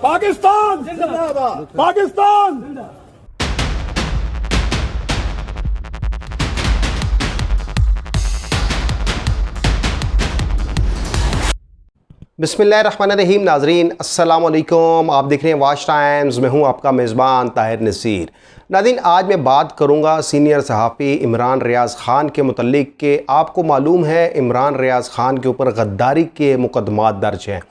पाकिस्तान जिंदाबाद, पाकिस्तान। बिस्मिल्लाहिर्रहमानिर्रहीम। नाजरीन अस्सलाम वालेकुम, आप देख रहे हैं वाच टाइम्स। मैं हूं आपका मेज़बान ताहिर नसीर। नाज़रीन, आज मैं बात करूंगा सीनियर सहाफ़ी इमरान रियाज़ ख़ान के मुतल्लिक़ के आपको मालूम है इमरान रियाज़ ख़ान के ऊपर गद्दारी के मुकदमात दर्ज हैं।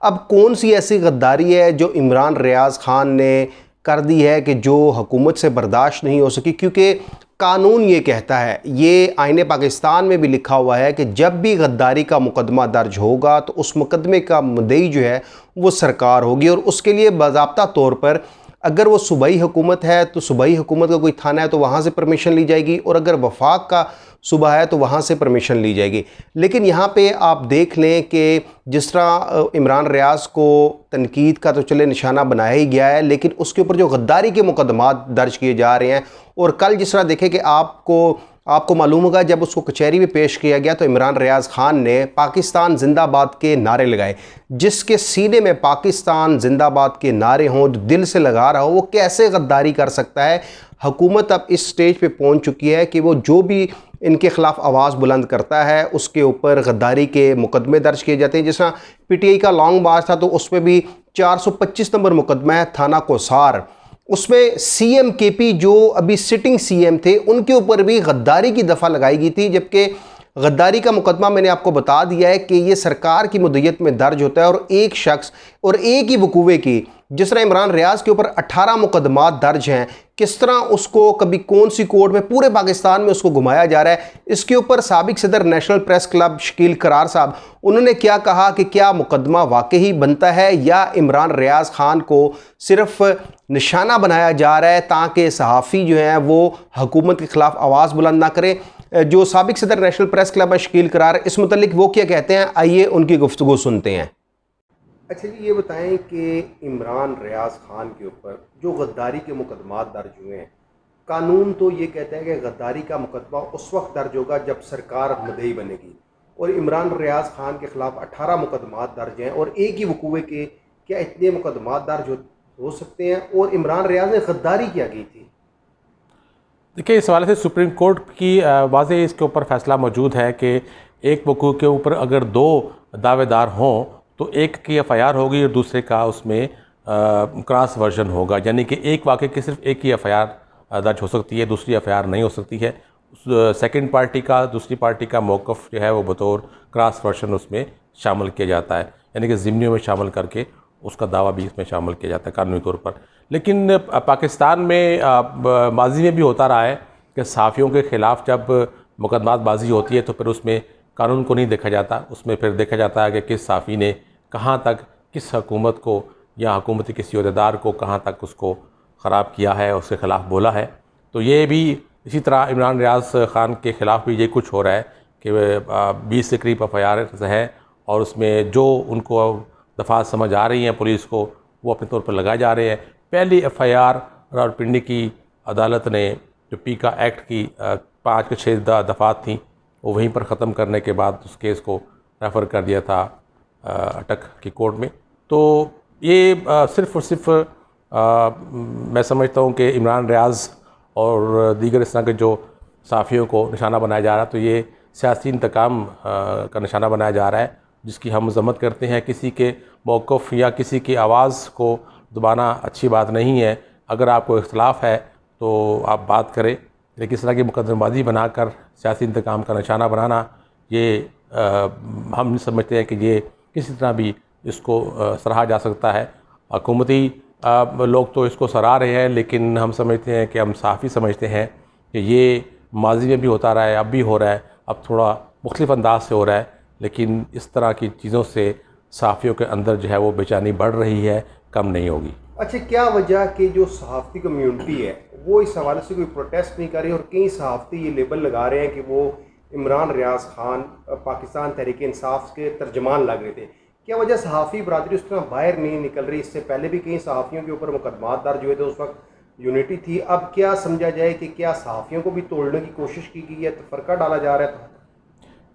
अब कौन सी ऐसी गद्दारी है जो इमरान रियाज़ ख़ान ने कर दी है कि जो हुकूमत से बर्दाश्त नहीं हो सकी, क्योंकि कानून ये कहता है, ये आईने पाकिस्तान में भी लिखा हुआ है कि जब भी गद्दारी का मुकदमा दर्ज होगा तो उस मुकदमे का मुद्दई जो है वो सरकार होगी, और उसके लिए बाज़ाब्ता तौर पर अगर वो सूबाई हुकूमत है तो सूबाई हुकूमत का कोई थाना है तो वहाँ से परमिशन ली जाएगी, और अगर वफाक का सूबा है तो वहाँ से परमिशन ली जाएगी। लेकिन यहाँ पे आप देख लें कि जिस तरह इमरान रियाज़ को तनकीद का तो चले निशाना बनाया ही गया है, लेकिन उसके ऊपर जो गद्दारी के मुकदमात दर्ज किए जा रहे हैं, और कल जिस तरह देखें कि आपको मालूम होगा जब उसको कचहरी में पेश किया गया तो इमरान रियाज़ ख़ान ने पाकिस्तान जिंदाबाद के नारे लगाए। जिसके सीने में पाकिस्तान जिंदाबाद के नारे हों, जो दिल से लगा रहा हो, वो कैसे गद्दारी कर सकता है। हुकूमत अब इस स्टेज पे पहुंच चुकी है कि वो जो भी इनके ख़िलाफ़ आवाज़ बुलंद करता है उसके ऊपर गद्दारी के मुकदमे दर्ज किए जाते हैं। जिस तरह PTI का लॉन्ग मार्च था तो उस पर भी 425 नंबर मुकदमा है थाना कोसार, उसमें CM KP जो अभी सिटिंग CM थे उनके ऊपर भी गद्दारी की दफ़ा लगाई गई थी। जबकि गद्दारी का मुकदमा मैंने आपको बता दिया है कि ये सरकार की मुद्दत में दर्ज होता है, और एक शख्स और एक ही वकूवे की, जिस तरह इमरान रियाज़ के ऊपर 18 मुकदमात दर्ज हैं, किस तरह उसको कभी कौन सी कोर्ट में पूरे पाकिस्तान में उसको घुमाया जा रहा है। इसके ऊपर साबिक सदर नेशनल प्रेस क्लब शकील करार साहब, उन्होंने क्या कहा कि क्या मुकदमा वाकई बनता है या इमरान रियाज़ ख़ान को सिर्फ निशाना बनाया जा रहा है ताकि सहाफ़ी जो हैं वो हुकूमत के ख़िलाफ़ आवाज़ बुलंद ना करें। जो साबिक सदर नेशनल प्रेस क्लब है शकील करार, इस मुतल्लिक वो क्या कहते हैं, आइए उनकी गुफ्तगू सुनते हैं। अच्छा जी, ये बताएं कि इमरान रियाज़ ख़ान के ऊपर जो गद्दारी के मुकदमात दर्ज हुए हैं, कानून तो ये कहता है कि गद्दारी का मुकदमा उस वक्त दर्ज होगा जब सरकार मुद्दई बनेगी, और इमरान रियाज़ ख़ान के ख़िलाफ़ 18 मुकदमात दर्ज हैं और एक ही वकूवे के क्या इतने मुकदमात दर्ज हो सकते हैं, और इमरान रियाज़ ने गद्दारी क्या की थी। देखिए, इस हवाले से सुप्रीम कोर्ट की वाज़े इसके ऊपर फ़ैसला मौजूद है कि एक वकूल के ऊपर अगर 2 दावेदार हों तो एक की FIR होगी और दूसरे का उसमें क्रॉस वर्जन होगा, यानी कि एक वाक़े की सिर्फ एक ही FIR दर्ज हो सकती है, दूसरी FIR नहीं हो सकती है। सेकंड पार्टी का, दूसरी पार्टी का मौक़िफ़ जो है वो बतौर क्रॉस वर्जन उसमें शामिल किया जाता है, यानी कि ज़िम्मियों में शामिल करके उसका दावा भी इसमें शामिल किया जाता है कानूनी तौर पर। लेकिन पाकिस्तान में माजी में भी होता रहा है कि सहाफ़ियों के ख़िलाफ़ जब मुकदमातबाजी होती है तो फिर उसमें कानून को नहीं देखा जाता, उसमें फिर देखा जाता है कि किस सहाफ़ी ने कहाँ तक किस हुकूमत को या हुकूमती किसी अहदेदार को कहाँ तक उसको ख़राब किया है, उसके ख़िलाफ़ बोला है। तो ये भी इसी तरह इमरान रियाज़ ख़ान के ख़िलाफ़ भी ये कुछ हो रहा है कि 20 के करीब FIR हैं, और उसमें जो उनको दफ़ा समझ आ रही हैं पुलिस को वो अपने तौर पर लगाए जा रहे हैं। पहली FIR रावलपिंडी की अदालत ने जो पीका एक्ट की 5 के 6 दफ़ात थी वो वहीं पर ख़त्म करने के बाद उस केस को रेफ़र कर दिया था अटक की कोर्ट में। तो ये सिर्फ़ और सिर्फ मैं समझता हूँ कि इमरान रियाज़ और दीगर इस तरह के जो सहाफ़ियों को निशाना बनाया जा रहा है, तो ये सियासी इंतकाम का निशाना बनाया जा रहा है, जिसकी हम मज़म्मत करते हैं। किसी के मौक़िफ़ या किसी की आवाज़ को दबाना अच्छी बात नहीं है। अगर आपको इख्तिलाफ़ है तो आप बात करें, लेकिन इस तरह की मुकदमेबाजी बनाकर सियासी इंतकाम का निशाना बनाना, ये हम समझते हैं कि ये किसी तरह भी इसको सराहा जा सकता है। हुकूमती लोग तो इसको सराह रहे हैं, लेकिन हम समझते हैं कि हम सहाफ़ी समझते हैं कि ये माजी में भी होता रहा है, अब भी हो रहा है, अब थोड़ा मुख्तलिफ़ अंदाज से हो रहा है, लेकिन इस तरह की चीज़ों से सहाफ़ियों के अंदर जो है वो बेचैनी बढ़ रही है, कम नहीं होगी। अच्छा, क्या वजह कि जो सहाफ़ी कम्यूनिटी है वो इस हवाले से कोई प्रोटेस्ट नहीं कर रही, और कई सहाफ़ी ये लेबल लगा रहे हैं कि वो इमरान रियाज़ ख़ान पाकिस्तान तहरीक इंसाफ के तर्जमान लग रहे थे। क्या वजह सहाफ़ी बरादरी उस तरह बाहर नहीं निकल रही? इससे पहले भी कई सहाफ़ियों के ऊपर मुकदमात दर्ज हुए थे, उस वक्त यूनिटी थी। अब क्या समझा जाए कि क्या सहाफ़ियों को भी तोड़ने की कोशिश की गई है, तफरका डाला जा रहा है?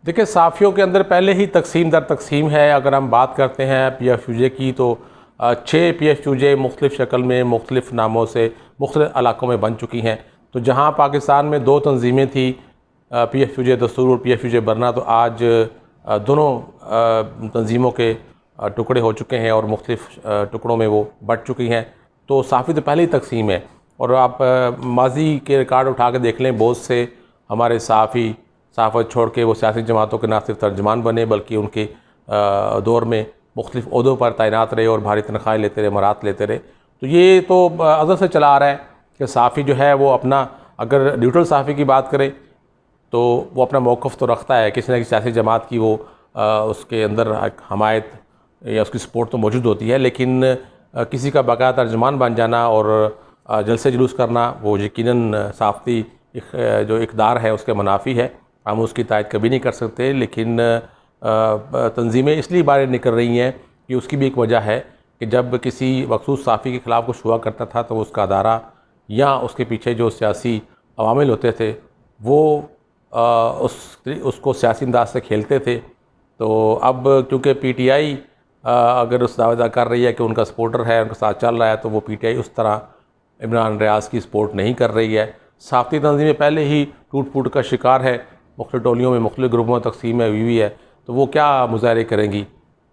देखिए, सहाफ़ियों के अंदर पहले ही तकसीम दर तकसीम है। अगर हम बात करते हैं PFUJ की तो 6 PFUJ मुख्तलिफ़ शक्ल में मुख्तलिफ़ नामों से मुख्तलिफ़ इलाकों में बन चुकी हैं। तो जहाँ पाकिस्तान में 2 तंजीमें थी, PFUJ दस्तूर और PFUJ बरना, तो आज दोनों तंजीमों के टुकड़े हो चुके हैं और मुख्तलिफ़ टुकड़ों में वो बट चुकी हैं। तो साफ़ी तो पहले ही तकसीम है। और आप माजी के रिकॉर्ड उठा के देख लें, बहुत से हमारे सहाफ़ी सहाफ़त छोड़ के वो सियासी जमातों के ना सिर्फ तर्जमान बने बल्कि उनके दौर में मुख्तलिफ़ ओहदों पर तैनात रहे और भारी तनख्वाहें लेते रहे, मरात लेते रहे। तो ये तो अज़ल से चला आ रहा है कि सहाफ़ी जो है वो अपना, अगर न्यूट्रल सहाफ़ी की बात करें तो वो अपना मौक़िफ़ तो रखता है, किसी न किसी सियासी जमात की वो उसके अंदर हमायत या उसकी सपोर्ट तो मौजूद होती है, लेकिन किसी का बाकायदा तर्जमान बन जाना और जलसे जुलूस करना वो यकीनन सहाफ़ती जो इक़दार है उसके मुनाफी है। हम उसकी तायद कभी नहीं कर सकते, लेकिन तंजीमें इसलिए बाहर निकल रही हैं कि उसकी भी एक वजह है कि जब किसी मखसूस सहाफ़ी के ख़िलाफ़ कुछ हुआ करता था तो उसका अदारा या उसके पीछे जो सियासी अवामिल होते थे वो उसको सियासी अंदाज से खेलते थे। तो अब क्योंकि PTI अगर उस दावेदार कर रही है कि उनका सपोर्टर है, उनके साथ चल रहा है, तो वो PTI उस तरह इमरान रियाज़ की सपोर्ट नहीं कर रही है। सहाफ़ती तंजीमें पहले ही टूट फूट का शिकार है, मुख्तलिफ़ टोलियों में मुख्तलिफ़ ग्रुपों में तकसीम हुई है, तो वो क्या मुज़ाहरे करेंगी।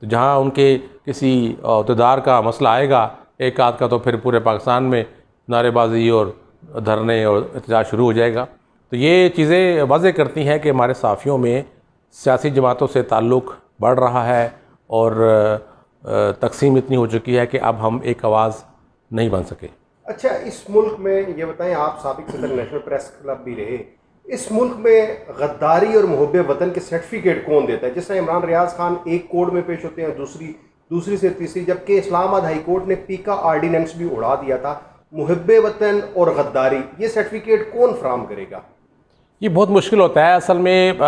तो जहाँ उनके किसी अहदेदार का मसला आएगा एक आध का, तो फिर पूरे पाकिस्तान में नारेबाजी और धरने और एहतजाज शुरू हो जाएगा। तो ये चीज़ें वाज़ेह करती हैं कि हमारे सहाफ़ियों में सियासी जमातों से ताल्लुक़ बढ़ रहा है और तकसीम इतनी हो चुकी है कि अब हम एक आवाज़ नहीं बन सके। अच्छा, इस मुल्क में ये बताएं, आप साबिक़ सदर नेशनल प्रेस क्लब भी रहे, इस मुल्क में गद्दारी और मुहब्बे वतन के सर्टिफिकेट कौन देता है? जिस तरह इमरान रियाज़ खान एक कोड में पेश होते हैं, दूसरी से तीसरी, जबकि इस्लामाबाद हाई कोर्ट ने पीका आर्डीनेंस भी उड़ा दिया था। मुहब्बे वतन और गद्दारी, ये सर्टिफिकेट कौन फराम करेगा? ये बहुत मुश्किल होता है असल में।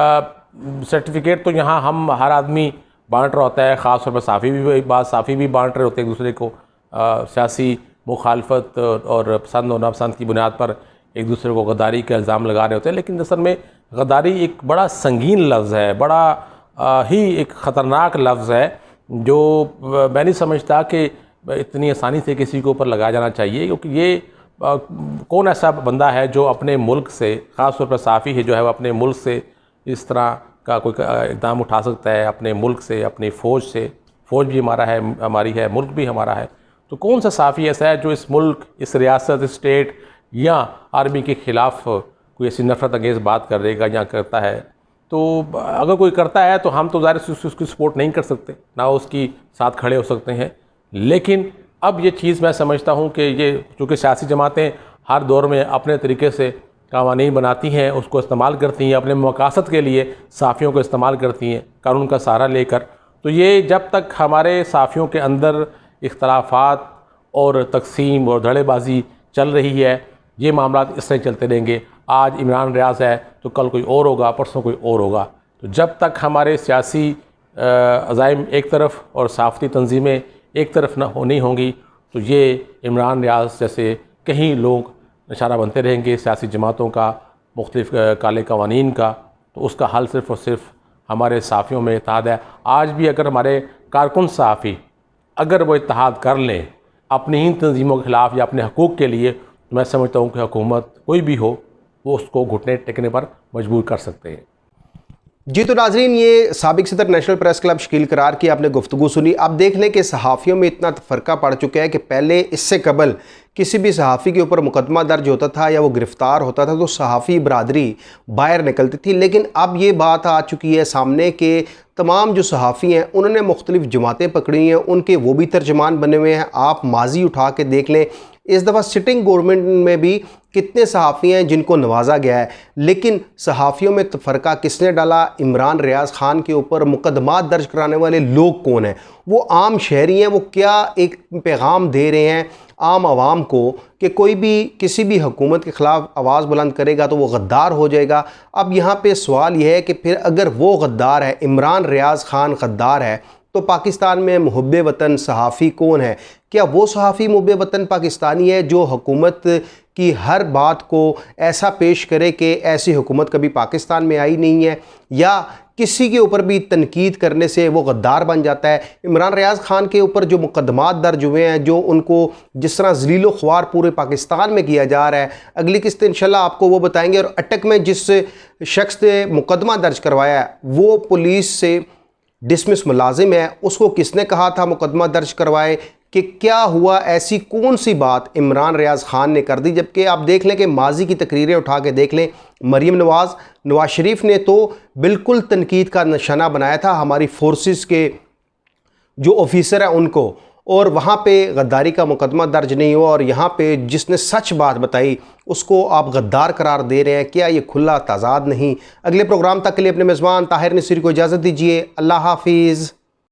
सर्टिफिकेट तो यहाँ हम हर आदमी बांट रहा होता है, ख़ास तौर पर सहाफ़ी भी बांट रहे होते हैं एक दूसरे को, सियासी मुखालफत और पसंद और नापसंद की बुनियाद पर एक दूसरे को गद्दारी का इल्ज़ाम लगा रहे होते हैं। लेकिन असल में गद्दारी एक बड़ा संगीन लफ्ज़ है, बड़ा ही एक ख़तरनाक लफ्ज़ है, जो मैं नहीं समझता कि इतनी आसानी से किसी के ऊपर लगाया जाना चाहिए। क्योंकि ये कौन ऐसा बंदा है जो अपने मुल्क से, ख़ास तौर पर सहाफ़ी है जो है वो अपने मुल्क से इस तरह का कोई इक़दाम उठा सकता है, अपने मुल्क से, अपनी फ़ौज से। फ़ौज भी हमारी है, मुल्क भी हमारा है। तो कौन सा सहाफ़ी ऐसा है जो इस मुल्क, इस रियासत, इस स्टेट या आर्मी के ख़िलाफ़ कोई ऐसी नफ़रत अंगेज़ बात करेगा या करता है? तो अगर कोई करता है तो हम तो ज़ाहिर से उसकी सपोर्ट नहीं कर सकते, ना उसकी साथ खड़े हो सकते हैं। लेकिन अब ये चीज़ मैं समझता हूँ कि ये चूँकि सियासी जमातें हर दौर में अपने तरीके से कानून बनाती हैं, उसको इस्तेमाल करती हैं, अपने मकासद के लिए सहाफ़ियों को इस्तेमाल करती हैं कानून का सहारा लेकर। तो ये जब तक हमारे सहाफ़ियों के अंदर इख्तलाफात और तकसीम और धड़ेबाजी चल रही है, ये मामला इस तरह चलते रहेंगे। आज इमरान रियाज़ है तो कल कोई और होगा, परसों कोई और होगा। तो जब तक हमारे सियासी अज़ाइम एक तरफ और सहाफ़ती तंजीमें एक तरफ नहीं होंगी, तो ये इमरान रियाज़ जैसे कहीं लोग निशाना बनते रहेंगे सियासी जमातों का, मुख्तलिफ़ काले कवानीन का। तो उसका हल सिर्फ़ और सिर्फ हमारे सहाफ़ियों में इत्तेहाद है। आज भी अगर हमारे कारकुन सहाफ़ी अगर वो इत्तेहाद कर लें अपनी इन तंजीमों के ख़िलाफ़ या अपने हकूक़ के लिए, तो मैं समझता हूँ कि हुकूमत कोई भी हो वो उसको घुटने टेकने पर मजबूर कर सकते हैं। जी तो नाजरीन, ये साबिक़ सदर नेशनल प्रेस क्लब शकील करार की आपने गुफ्तगू सुनी। अब देख लें कि सहाफ़ियों में इतना फ़र्का पड़ चुका है कि पहले इससे कबल किसी भी सहाफ़ी के ऊपर मुकदमा दर्ज होता था या वो गिरफ़्तार होता था तो सहाफ़ी बरादरी बाहर निकलती थी। लेकिन अब ये बात आ चुकी है सामने के तमाम जो सहाफ़ी हैं उन्होंने मुख्तलिफ़ जमातें पकड़ी हैं, उनके वो भी तर्जमान बने हुए हैं। आप माजी उठा के देख लें, इस दफ़ा सिटिंग गवर्नमेंट में भी कितने सहाफ़ी हैं जिनको नवाजा गया है। लेकिन सहाफ़ियों में फ़र्का किसने डाला? इमरान रियाज़ खान के ऊपर मुकदमात दर्ज कराने वाले लोग कौन हैं? वो आम शहरी हैं। वो क्या एक पैगाम दे रहे हैं आम आवाम को कि कोई भी किसी भी हुकूमत के ख़िलाफ़ आवाज़ बुलंद करेगा तो वो गद्दार हो जाएगा। अब यहाँ पे सवाल यह है कि फिर अगर वो गद्दार है, इमरान रियाज़ खान गद्दार है, तो पाकिस्तान में मुहब्बे वतन सहाफ़ी कौन है? क्या वो सहाफ़ी मुहब्बे वतन पाकिस्तानी है जो हुकूमत की हर बात को ऐसा पेश करे कि ऐसी हुकूमत कभी पाकिस्तान में आई नहीं है? या किसी के ऊपर भी तनकीद करने से वो गद्दार बन जाता है। इमरान रियाज खान के ऊपर जो मुकदमात दर्ज हुए हैं, जो उनको जिस तरह ज़लीलो ख्वार पूरे पाकिस्तान में किया जा रहा है, अगली किस्त इंशाल्लाह आपको वो बताएंगे। और अटक में जिस शख्स ने मुकदमा दर्ज करवाया है वो पुलिस से डिसमिस मुलाजिम है, उसको किसने कहा था मुकदमा दर्ज करवाए, कि क्या हुआ, ऐसी कौन सी बात इमरान रियाज खान ने कर दी। जबकि आप देख लें कि माजी की तकरीरें उठा के देख लें, मरीम नवाज़ शरीफ ने तो बिल्कुल तनकीद का निशाना बनाया था हमारी फोर्सेस के जो ऑफिसर हैं उनको, और वहाँ पे गद्दारी का मुकदमा दर्ज नहीं हुआ। और यहाँ पे जिसने सच बात बताई उसको आप गद्दार करार दे रहे हैं। क्या ये खुला तजाद नहीं? अगले प्रोग्राम तक के लिए अपने मेज़बान ताहिर नसीर को इजाज़त दीजिए। अल्लाह हाफिज़।